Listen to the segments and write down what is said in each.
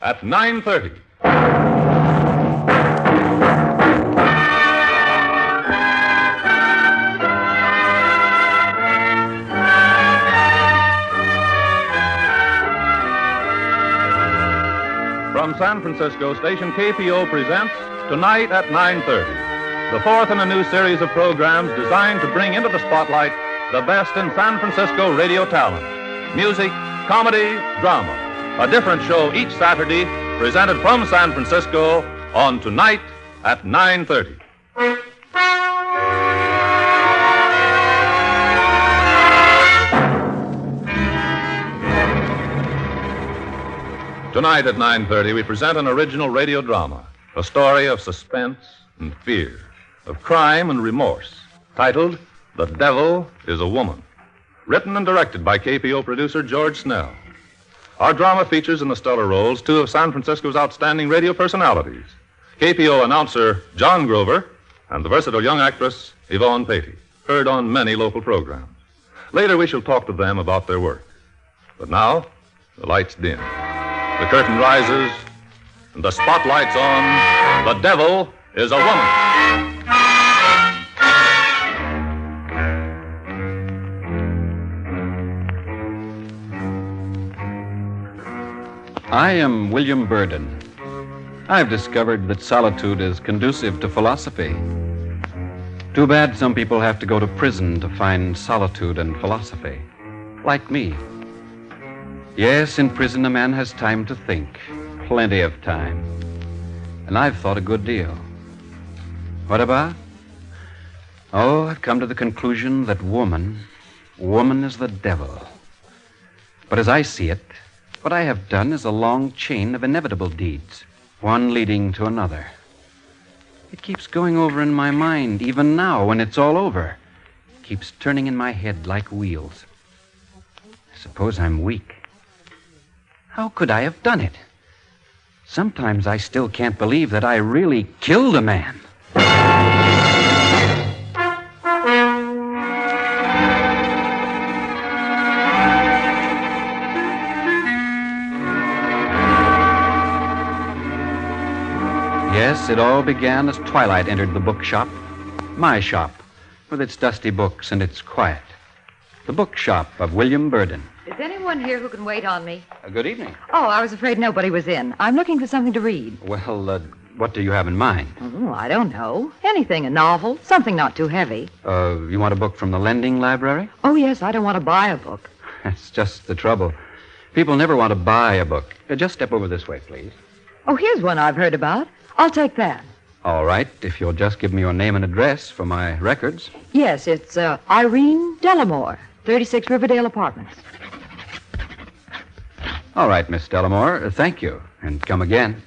at 9:30. From San Francisco, station KPO presents Tonight at 9:30, the fourth in a new series of programs designed to bring into the spotlight the best in San Francisco radio talent. Music, comedy, drama. A different show each Saturday, presented from San Francisco on Tonight at 9:30. Tonight at 9:30, we present an original radio drama, a story of suspense and fear, of crime and remorse, titled The Devil is a Woman, written and directed by KPO producer George Snell. Our drama features in the stellar roles two of San Francisco's outstanding radio personalities, KPO announcer John Grover and the versatile young actress Yvonne Patey, heard on many local programs. Later, we shall talk to them about their work. But now, the lights dim. The curtain rises, and the spotlight's on The Devil is a Woman. I am William Burden. I've discovered that solitude is conducive to philosophy. Too bad some people have to go to prison to find solitude and philosophy, like me. Yes, in prison a man has time to think, plenty of time. And I've thought a good deal. What about? Oh, I've come to the conclusion that woman is the devil. But as I see it, what I have done is a long chain of inevitable deeds, one leading to another. It keeps going over in my mind, even now when it's all over. It keeps turning in my head like wheels. I suppose I'm weak. How could I have done it? Sometimes I still can't believe that I really killed a man. Yes, it all began as twilight entered the bookshop. My shop, with its dusty books and its quiet. The bookshop of William Burden. Is anyone here who can wait on me? Good evening. Oh, I was afraid nobody was in. I'm looking for something to read. Well, what do you have in mind? Oh, I don't know. Anything, a novel, something not too heavy. You want a book from the lending library? Oh, yes, I don't want to buy a book. That's just the trouble. People never want to buy a book. Just step over this way, please. Oh, here's one I've heard about. I'll take that. All right, if you'll just give me your name and address for my records. Yes, it's Irene Delamore, 36 Riverdale Apartments. All right, Miss Delamore, thank you, and come again.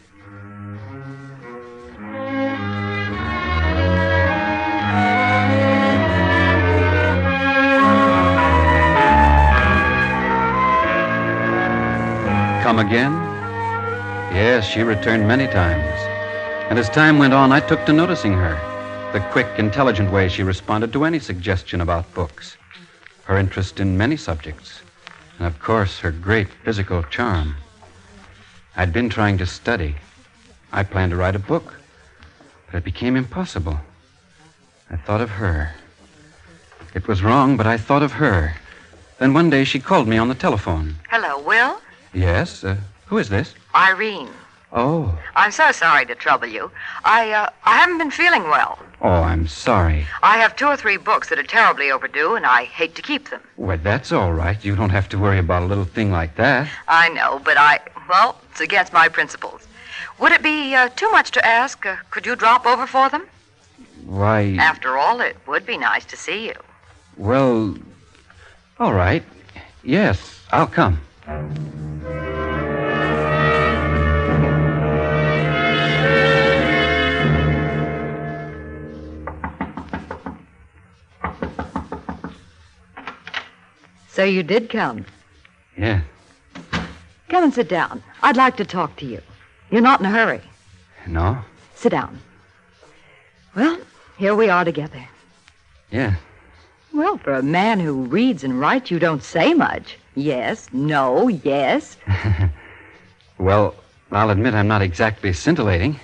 Come again? Yes, she returned many times. And as time went on, I took to noticing her. The quick, intelligent way she responded to any suggestion about books. Her interest in many subjects. And, of course, her great physical charm. I'd been trying to study. I planned to write a book. But it became impossible. I thought of her. It was wrong, but I thought of her. Then one day she called me on the telephone. Hello, Will? Yes? Who is this? Irene. Oh. I'm so sorry to trouble you. I haven't been feeling well. Oh, I'm sorry. I have 2 or 3 books that are terribly overdue, and I hate to keep them. Well, that's all right. You don't have to worry about a little thing like that. I know, but it's against my principles. Would it be too much to ask? Could you drop over for them? Why... After all, it would be nice to see you. Well, all right. Yes, I'll come. So you did come. Yeah. Come and sit down. I'd like to talk to you. You're not in a hurry. No? Sit down. Well, here we are together. Yeah. Well, for a man who reads and writes, you don't say much. Yes, no, yes. Well, I'll admit I'm not exactly scintillating.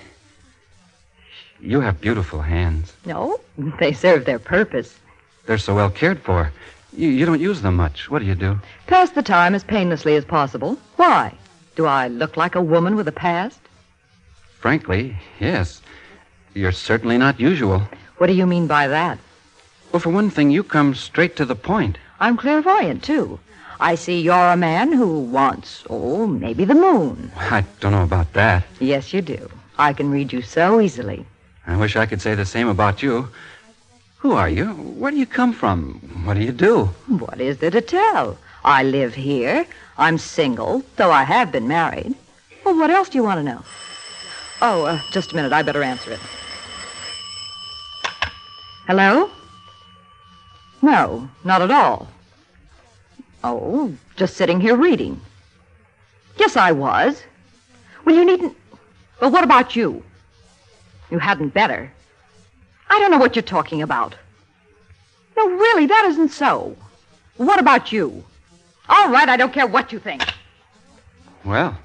You have beautiful hands. No, they serve their purpose. They're so well cared for. You don't use them much. What do you do? Pass the time as painlessly as possible. Why? Do I look like a woman with a past? Frankly, yes. You're certainly not usual. What do you mean by that? Well, for one thing, you come straight to the point. I'm clairvoyant, too. I see you're a man who wants, maybe the moon. I don't know about that. Yes, you do. I can read you so easily. I wish I could say the same about you. Who are you? Where do you come from? What do you do? What is there to tell? I live here. I'm single, though I have been married. Well, what else do you want to know? Oh, just a minute. I better answer it. Hello? No, not at all. Oh, just sitting here reading. Yes, I was. Well, you needn't... Well, what about you? You hadn't better. I don't know what you're talking about. No, really, that isn't so. What about you? All right, I don't care what you think. Well,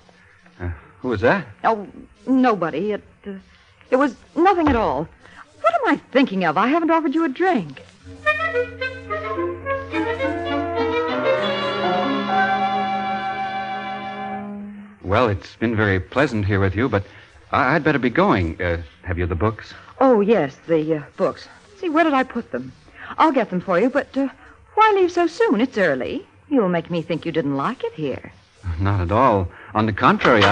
who was that? Oh, nobody. It was nothing at all. What am I thinking of? I haven't offered you a drink. Well, it's been very pleasant here with you, but I'd better be going. Have you the books? Oh, yes, the books. See, where did I put them? I'll get them for you, but why leave so soon? It's early. You'll make me think you didn't like it here. Not at all. On the contrary,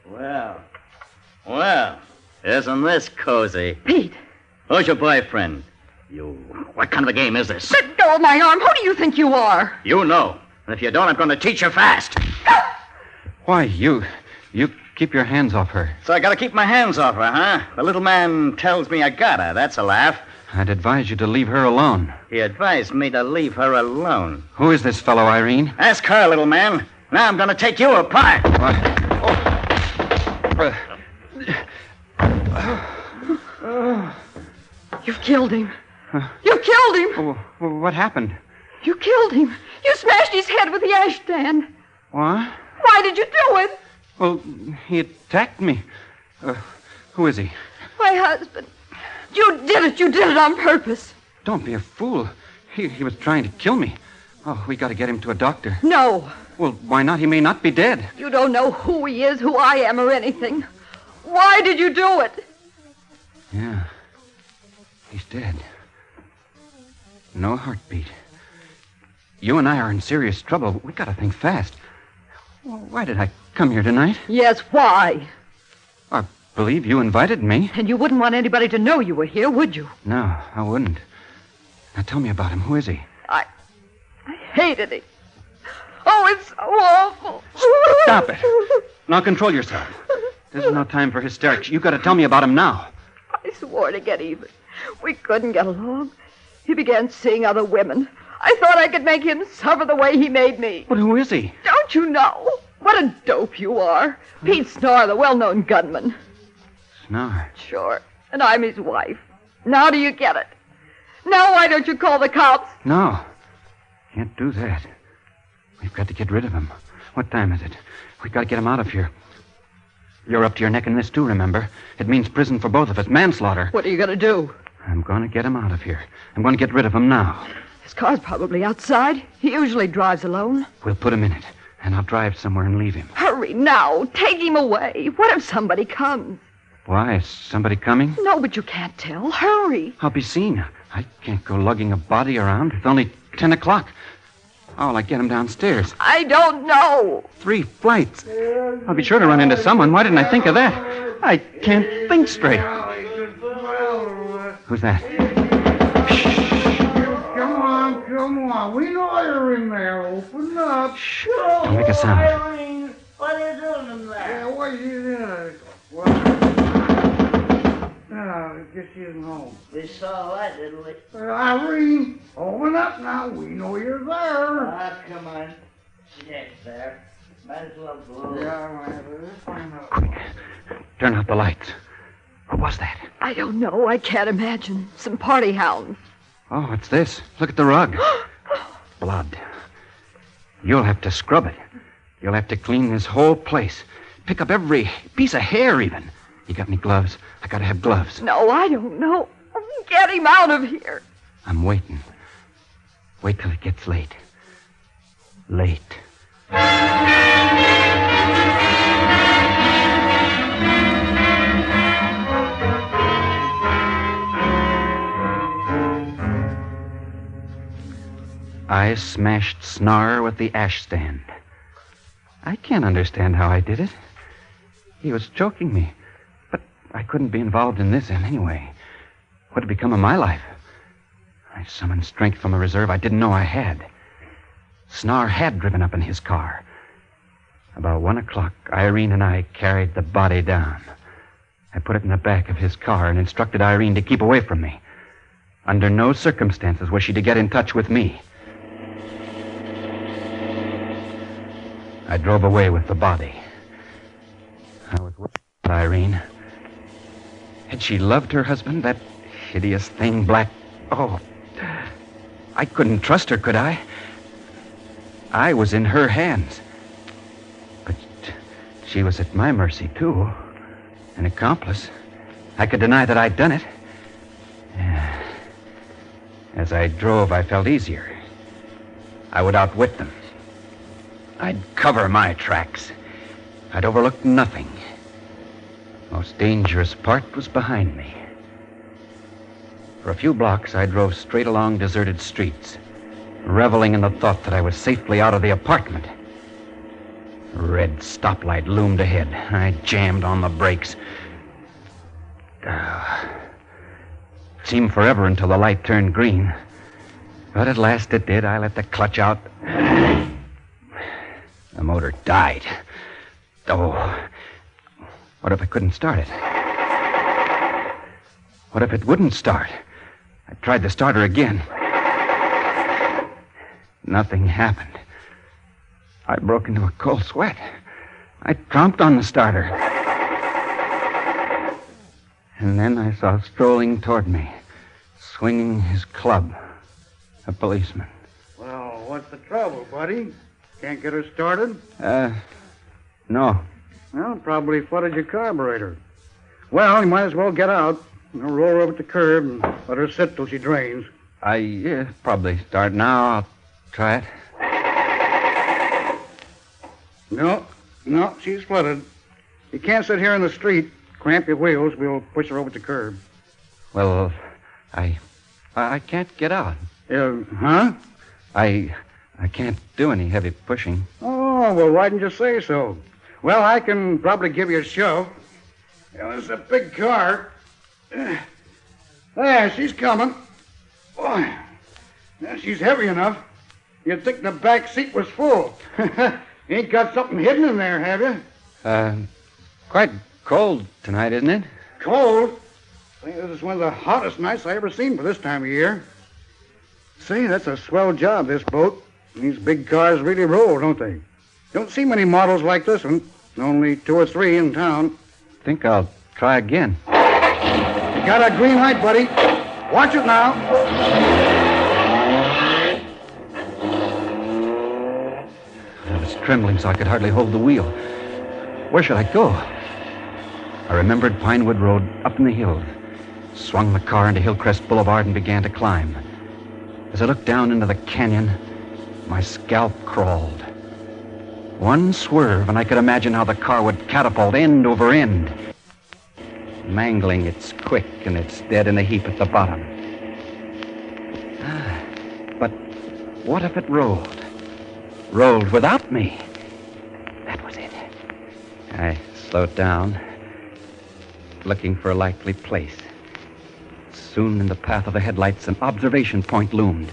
Well, isn't this cozy? Pete! Who's your boyfriend? What kind of a game is this? Let go of my arm. Who do you think you are? You know. And if you don't, I'm going to teach you fast. Why, you keep your hands off her. So I got to keep my hands off her, huh? The little man tells me I gotta. That's a laugh. I'd advise you to leave her alone. He advised me to leave her alone. Who is this fellow, Irene? Ask her, little man. Now I'm going to take you apart. What? You've killed him. You killed him. What happened? You killed him. You smashed his head with the ashstand. What? Why did you do it? Well, he attacked me. Who is he? My husband. You did it. You did it on purpose. Don't be a fool. He was trying to kill me. Oh, we got to get him to a doctor. No. Well, why not? He may not be dead. You don't know who he is, who I am, or anything. Why did you do it? Yeah. He's dead. No heartbeat. You and I are in serious trouble. We got to think fast. Well, why did I come here tonight? Yes, why? I believe you invited me. And you wouldn't want anybody to know you were here, would you? No, I wouldn't. Now tell me about him. Who is he? I hated him. Oh, it's so awful. Stop it. Now control yourself. This is no time for hysterics. You've got to tell me about him now. I swore to get even. We couldn't get along. He began seeing other women. I thought I could make him suffer the way he made me. But who is he? Don't you know? What a dope you are. Pete Snar, the well-known gunman. Snar? Sure. And I'm his wife. Now do you get it? Now why don't you call the cops? No. Can't do that. We've got to get rid of him. What time is it? We've got to get him out of here. You're up to your neck in this, too, remember? It means prison for both of us. Manslaughter. What are you going to do? I'm going to get him out of here. I'm going to get rid of him now. His car's probably outside. He usually drives alone. We'll put him in it, and I'll drive somewhere and leave him. Hurry now. Take him away. What if somebody comes? Why? Is somebody coming? No, but you can't tell. Hurry. I'll be seen. I can't go lugging a body around. It's only 10 o'clock. How'll I get him downstairs? I don't know. 3 flights. I'll be sure to run into someone. Why didn't I think of that? I can't think straight. Who's that? Come on. We know you're in there. Open up. Shh. Don't make a sound. Irene, what are you doing in there? Yeah, what are you doing? I guess she isn't home. We saw that, didn't we? Irene, open up now. We know you're there. Ah, come on. She's there. Might as well blow. Yeah, let's find out. Quick. Turn out the lights. What was that? I don't know. I can't imagine. Some party hounds. Oh, what's this? Look at the rug. Blood. You'll have to scrub it. You'll have to clean this whole place. pick up every piece of hair, even. You got any gloves? I gotta have gloves. No, I don't know. Get him out of here. I'm waiting. Wait till it gets late. Late. I smashed Snar with the ash stand. I can't understand how I did it. He was choking me, but I couldn't be involved in this anyway. What had become of my life? I summoned strength from a reserve I didn't know I had. Snar had driven up in his car. About 1 o'clock, Irene and I carried the body down. I put it in the back of his car and instructed Irene to keep away from me. Under no circumstances was she to get in touch with me. I drove away with the body. I was with Irene. Had she loved her husband, that hideous thing, Black... Oh, I couldn't trust her, could I? I was in her hands. But she was at my mercy, too. An accomplice. I could deny that I'd done it. As I drove, I felt easier. I would outwit them. I'd cover my tracks. I'd overlook nothing. Most dangerous part was behind me. For a few blocks, I drove straight along deserted streets, reveling in the thought that I was safely out of the apartment. A red stoplight loomed ahead. I jammed on the brakes. It seemed forever until the light turned green. But at last it did. I let the clutch out. The motor died. Oh, what if I couldn't start it? What if it wouldn't start? I tried the starter again. Nothing happened. I broke into a cold sweat. I tromped on the starter. And then I saw strolling toward me, swinging his club, a policeman. Well, what's the trouble, buddy? Can't get her started? No. Well, probably flooded your carburetor. Well, you might as well get out. Roll her over at the curb and let her sit till she drains. I probably start now. I'll try it. No, she's flooded. You can't sit here in the street. Cramp your wheels. We'll push her over at the curb. Well, I can't get out. Huh? I can't do any heavy pushing. Oh, well, why didn't you say so? Well, I can probably give you a shove. This is a big car. There, she's coming. Boy, she's heavy enough. You'd think the back seat was full. Ain't got something hidden in there, have you? Quite cold tonight, isn't it? Cold? I think this is one of the hottest nights I ever seen for this time of year. Say, that's a swell job, this boat. These big cars really roll, don't they? Don't see many models like this one. Only 2 or 3 in town. Think I'll try again. You got a green light, buddy. Watch it now. I was trembling so I could hardly hold the wheel. Where should I go? I remembered Pinewood Road up in the hills, swung the car into Hillcrest Boulevard and began to climb. As I looked down into the canyon, my scalp crawled. One swerve, and I could imagine how the car would catapult end over end, mangling its quick and its dead in a heap at the bottom. But what if it rolled? Rolled without me? That was it. I slowed down, looking for a likely place. Soon in the path of the headlights, an observation point loomed,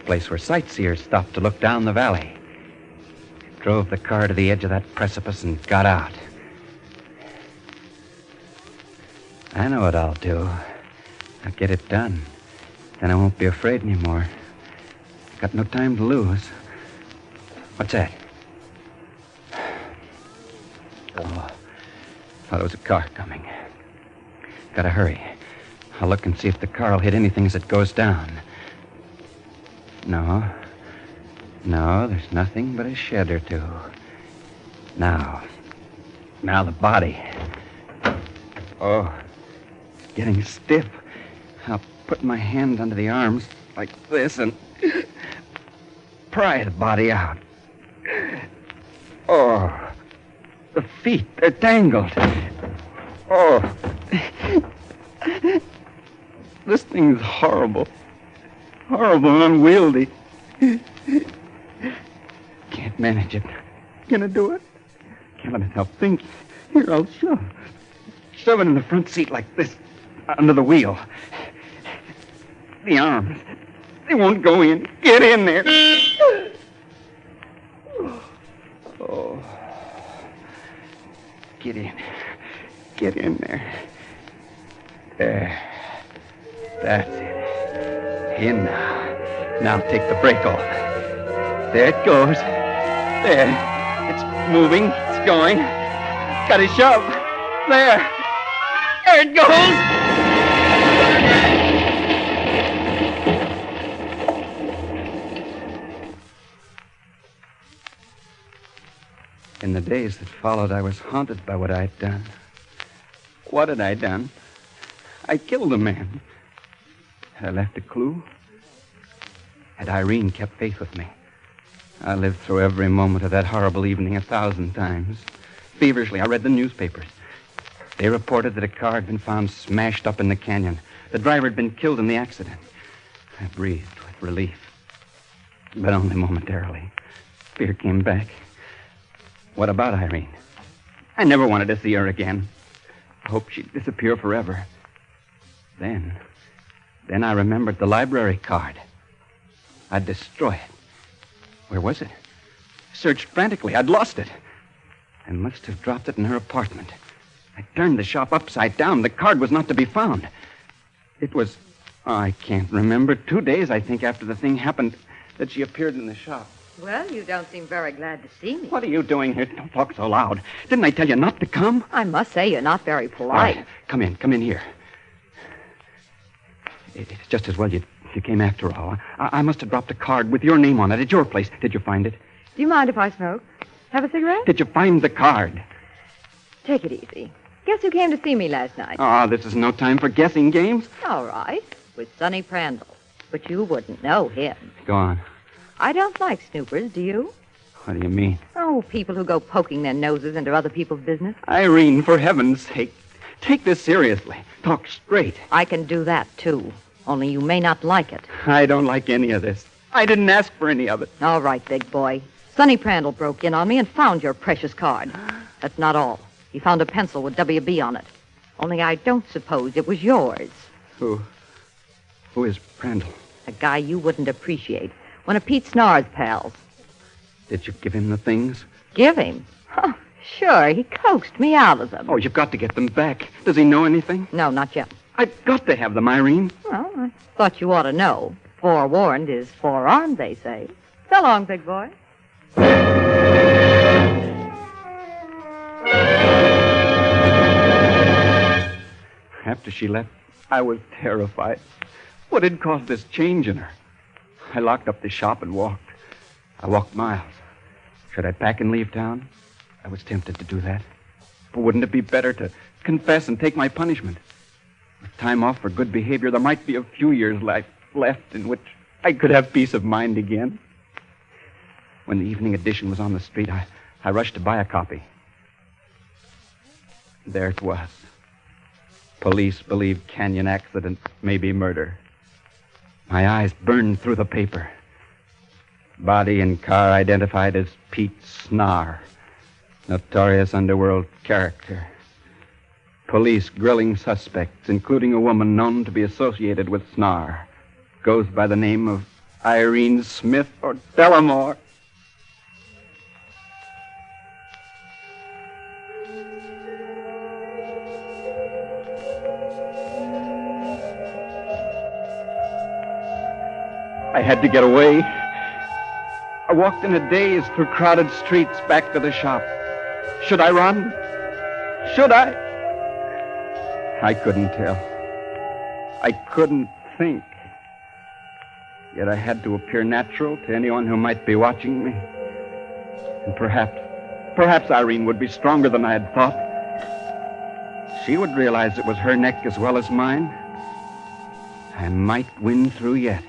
a place where sightseers stopped to look down the valley. Drove the car to the edge of that precipice and got out. I know what I'll do. I'll get it done. Then I won't be afraid anymore. Got no time to lose. What's that? Oh, thought it was a car coming. Gotta hurry. I'll look and see if the car will hit anything as it goes down. No, there's nothing but a shed or two. Now, Now the body. Oh, it's getting stiff. I'll put my hand under the arms like this and pry the body out. Oh, the feet, they're tangled. Oh, this thing's horrible. Horrible and unwieldy. Can't manage it. Can I do it? Can't let myself think. Here, I'll shove. Shove it in the front seat like this, under the wheel. The arms, they won't go in. Get in there. Oh. Get in. Get in there. There. That's it. In now. Now take the brake off. There it goes. There. It's moving. It's going. Got to shove. There. There it goes. In the days that followed, I was haunted by what I'd done. What had I done? I killed a man. Had I left a clue? Had Irene kept faith with me? I lived through every moment of that horrible evening 1,000 times. Feverishly, I read the newspapers. They reported that a car had been found smashed up in the canyon. The driver had been killed in the accident. I breathed with relief, but only momentarily. Fear came back. What about Irene? I never wanted to see her again. I hoped she'd disappear forever. Then I remembered the library card. I'd destroy it. Where was it? Searched frantically. I'd lost it. I must have dropped it in her apartment. I turned the shop upside down. The card was not to be found. It was, I can't remember, 2 days, I think, after the thing happened that she appeared in the shop. Well, you don't seem very glad to see me. What are you doing here? Don't talk so loud. Didn't I tell you not to come? I must say you're not very polite. All right, come in here. It's just as well you came after all. I must have dropped a card with your name on it at your place. Did you find it? Do you mind if I smoke? Have a cigarette? Did you find the card? Take it easy. Guess who came to see me last night? Oh, this is no time for guessing games. All right, with Sonny Prandtl. But you wouldn't know him. Go on. I don't like snoopers, do you? What do you mean? Oh, people who go poking their noses into other people's business. Irene, for heaven's sake, take this seriously. Talk straight. I can do that, too. Only you may not like it. I don't like any of this. I didn't ask for any of it. All right, big boy. Sonny Prandtl broke in on me and found your precious card. That's not all. He found a pencil with WB on it. Only I don't suppose it was yours. Who is Prandtl? A guy you wouldn't appreciate. One of Pete Snar's pals. Did you give him the things? Give him? Oh, sure, he coaxed me out of them. Oh, you've got to get them back. Does he know anything? No, not yet. I've got to have them, Irene. Well, I thought you ought to know. Forewarned is forearmed, they say. So long, big boy. After she left, I was terrified. What had caused this change in her? I locked up the shop and walked. I walked miles. Should I pack and leave town? I was tempted to do that. But wouldn't it be better to confess and take my punishment? With time off for good behavior, there might be a few years left in which I could have peace of mind again. When the evening edition was on the street, I rushed to buy a copy. There it was. Police believe canyon accident may be murder. My eyes burned through the paper. Body and car identified as Pete Snar, notorious underworld character. Police grilling suspects, including a woman known to be associated with Snar. Goes by the name of Irene Smith or Dellamore. I had to get away. I walked in a daze through crowded streets back to the shop. Should I run? Should I? I couldn't tell. I couldn't think. Yet I had to appear natural to anyone who might be watching me. And perhaps Perhaps Irene would be stronger than I had thought. She would realize it was her neck as well as mine. I might win through yet.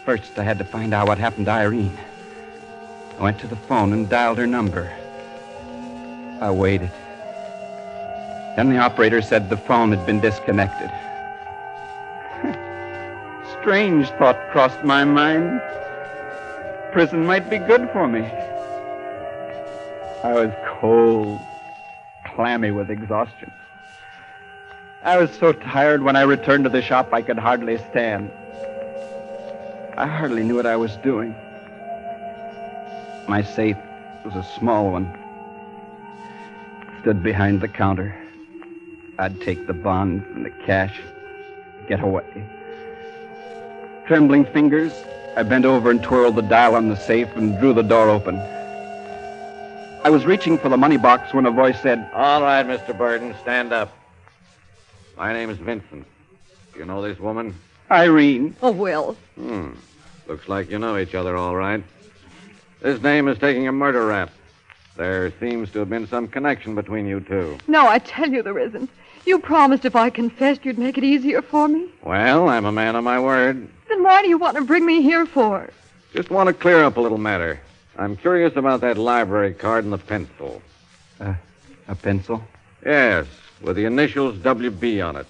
First, I had to find out what happened to Irene. I went to the phone and dialed her number. I waited. Then the operator said the phone had been disconnected. Strange thought crossed my mind. Prison might be good for me. I was cold, clammy with exhaustion. I was so tired when I returned to the shop I could hardly stand. I hardly knew what I was doing. My safe was a small one. Stood behind the counter. I'd take the bonds and the cash, get away. Trembling fingers, I bent over and twirled the dial on the safe and drew the door open. I was reaching for the money box when a voice said, All right, Mr. Burden, stand up. My name is Vincent. Do you know this woman? Irene. Oh, Will. Looks like you know each other all right. This dame is taking a murder rap. There seems to have been some connection between you two. No, I tell you there isn't. You promised if I confessed you'd make it easier for me. Well, I'm a man of my word. Then why do you want to bring me here for? Just want to clear up a little matter. I'm curious about that library card and the pencil. A pencil? Yes, with the initials WB on it.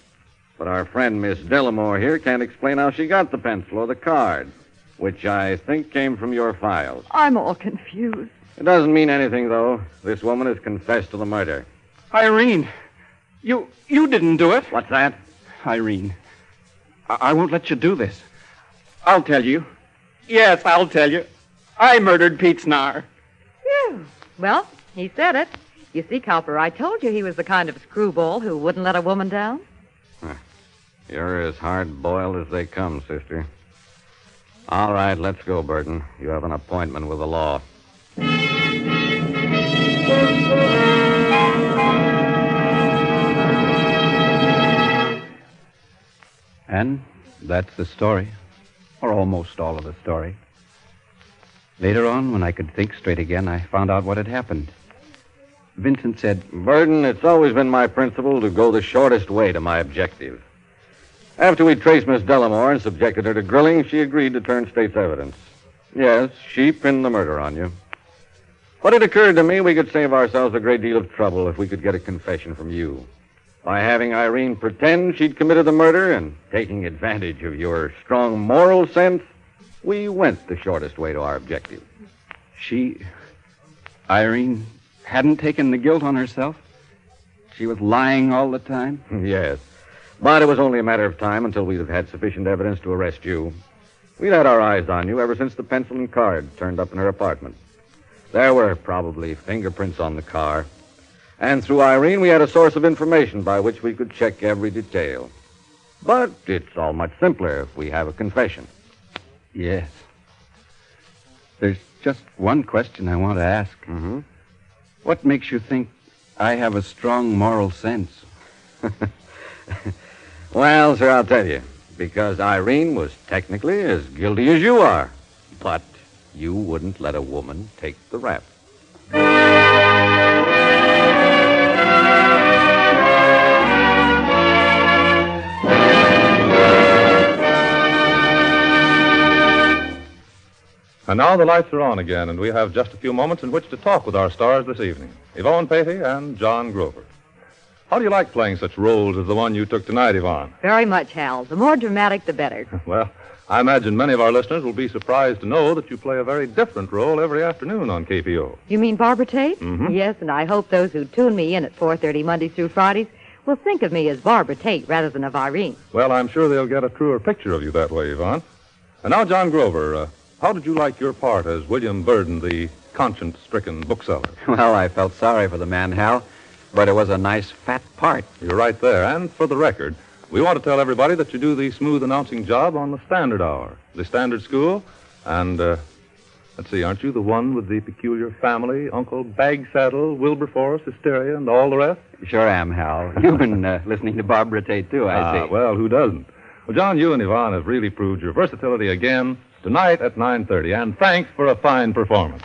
But our friend, Miss Delamore here, can't explain how she got the pencil or the card, which I think came from your files. I'm all confused. It doesn't mean anything, though. This woman has confessed to the murder. Irene, you didn't do it. What's that? Irene, I won't let you do this. I'll tell you. Yes, I'll tell you. I murdered Pete Snar. Phew. Well, he said it. You see, Copper, I told you he was the kind of screwball who wouldn't let a woman down. You're as hard-boiled as they come, sister. All right, let's go, Burton. You have an appointment with the law. And that's the story, or almost all of the story. Later on, when I could think straight again, I found out what had happened. Vincent said, Burton, it's always been my principle to go the shortest way to my objective. After we traced Miss Delamore and subjected her to grilling, she agreed to turn state's evidence. Yes, she pinned the murder on you. But it occurred to me we could save ourselves a great deal of trouble if we could get a confession from you. By having Irene pretend she'd committed the murder and taking advantage of your strong moral sense, we went the shortest way to our objective. Irene, hadn't taken the guilt on herself? She was lying all the time? Yes. But it was only a matter of time until we'd have had sufficient evidence to arrest you. We'd had our eyes on you ever since the pencil and card turned up in her apartment. There were probably fingerprints on the car. And through Irene, we had a source of information by which we could check every detail. But it's all much simpler if we have a confession. Yes. There's just one question I want to ask. Mm-hmm. What makes you think I have a strong moral sense? Well, sir, I'll tell you. Because Irene was technically as guilty as you are. But you wouldn't let a woman take the rap. And now the lights are on again, and we have just a few moments in which to talk with our stars this evening, Yvonne Patey and John Grover. How do you like playing such roles as the one you took tonight, Yvonne? Very much, Hal. The more dramatic, the better. Well, I imagine many of our listeners will be surprised to know that you play a very different role every afternoon on KPO. You mean Barbara Tate? Mm-hmm. Yes, and I hope those who tune me in at 4:30 Mondays through Fridays will think of me as Barbara Tate rather than of Irene. Well, I'm sure they'll get a truer picture of you that way, Yvonne. And now, John Grover, how did you like your part as William Burden, the conscience-stricken bookseller? Well, I felt sorry for the man, Hal, but it was a nice fat part. You're right there. And for the record, we want to tell everybody that you do the smooth announcing job on the Standard Hour, the Standard School. And, let's see, aren't you the one with the peculiar family, Uncle Bagsaddle, Wilberforce, Hysteria, and all the rest? Sure am, Hal. You've been listening to Barbara Tate, too, I see. Well, who doesn't? Well, John, you and Yvonne have really proved your versatility again tonight at 9:30, and thanks for a fine performance.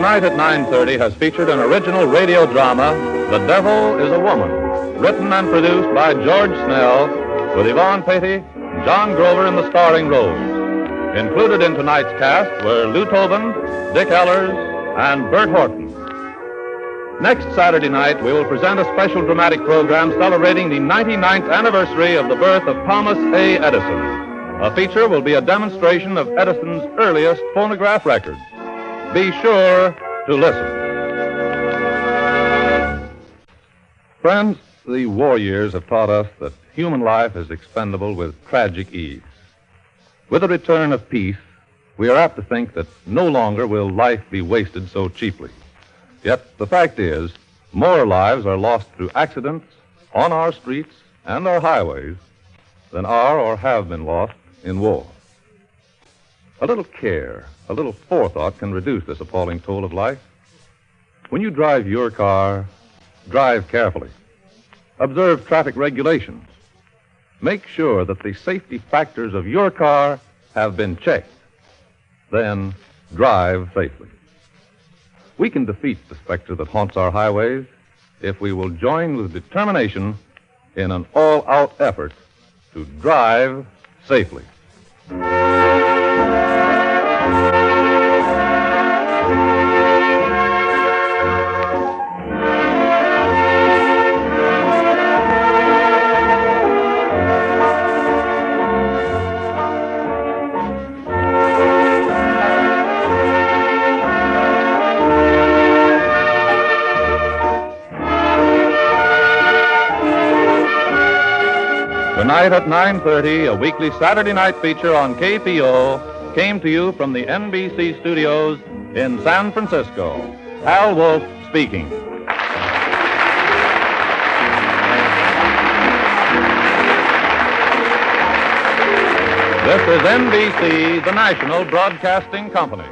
tonight at 9:30 has featured an original radio drama, The Devil is a Woman, written and produced by George Snell, with Yvonne Patey and John Grover in the starring roles. Included in tonight's cast were Lou Tobin, Dick Ellers, and Bert Horton. Next Saturday night, we will present a special dramatic program celebrating the 99th anniversary of the birth of Thomas A. Edison. A feature will be a demonstration of Edison's earliest phonograph records. Be sure to listen. Friends, the war years have taught us that human life is expendable with tragic ease. With the return of peace, we are apt to think that no longer will life be wasted so cheaply. Yet the fact is, more lives are lost through accidents on our streets and our highways than are or have been lost in war. A little care, a little forethought can reduce this appalling toll of life. When you drive your car, drive carefully. Observe traffic regulations. Make sure that the safety factors of your car have been checked. Then drive safely. We can defeat the specter that haunts our highways if we will join with determination in an all-out effort to drive safely. Tonight at 9:30, a weekly Saturday night feature on KPO came to you from the NBC studios in San Francisco. Hal Wolf speaking. This is NBC, the national broadcasting company.